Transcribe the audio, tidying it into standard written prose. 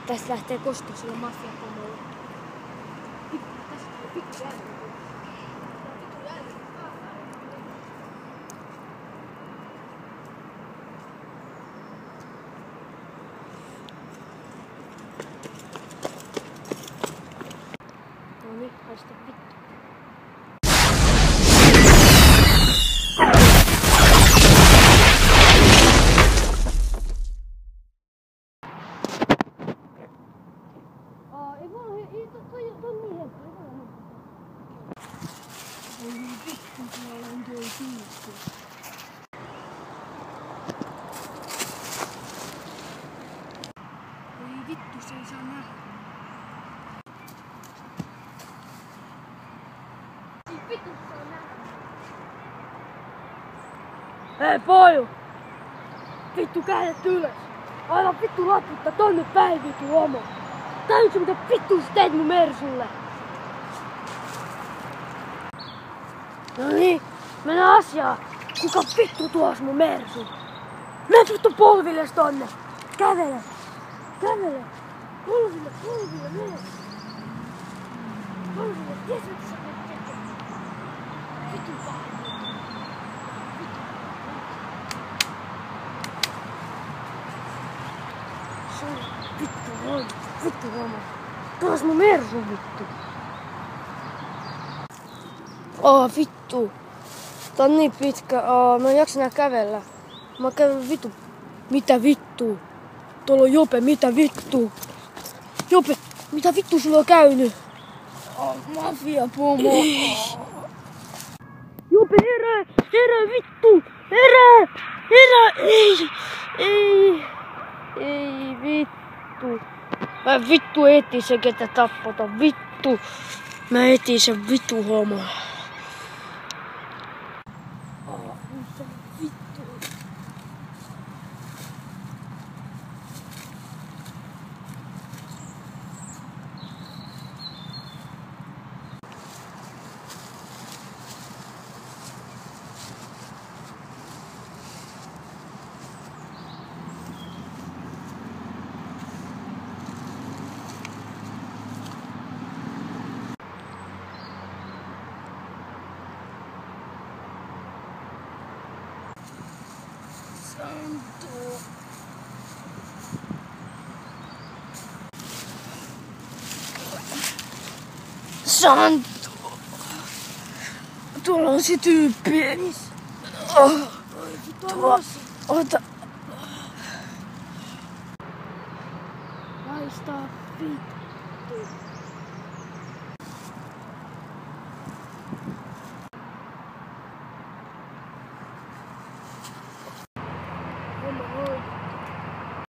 Tästä lähtee kosto sillä mafiapomolla. Tästä on pikku jälkeen. No niin, haista vittu. Ei voi olla, toi on niin helppo, ei voi olla helppo. Voi vittu, tuolla on toi siittu. Voi vittu, se ei saa nähdä. Vittu saa nähdä. Hei poju! Vittu kädet ylös! Aivan vittu laputta tonne päin vittu homo! Tajuutko mitä vittu sä teit mun Mersulle? No niin, mennään asiaan. Kuka vittu tuos mun Mersun? Mene vittu polvilles tonne! Kävele! Kävele! Polville, mene! Polville, ties mitä sä menet tekemään? Vittu paha! Vittu homo. Tuos mun Mersu vittu. Vittu. Tää on niin pitkä. Mä en jaksa enää kävellä. Mä kävelen vittu. Mitä vittu? Tuolla on Jope, mitä vittu? Jope, mitä vittu sulla on käynyt? Mafiapomo. Jope, herää vittu! Herää! Ei vittu. Mä vittu etin sen, ketä tappota. Vittu. Mä etin sen vittu homo. Vittu. Santo! Tuolla on se tyyppi. Missä? Tuo. Ota. Haistaa vittu. Homma hoitaa.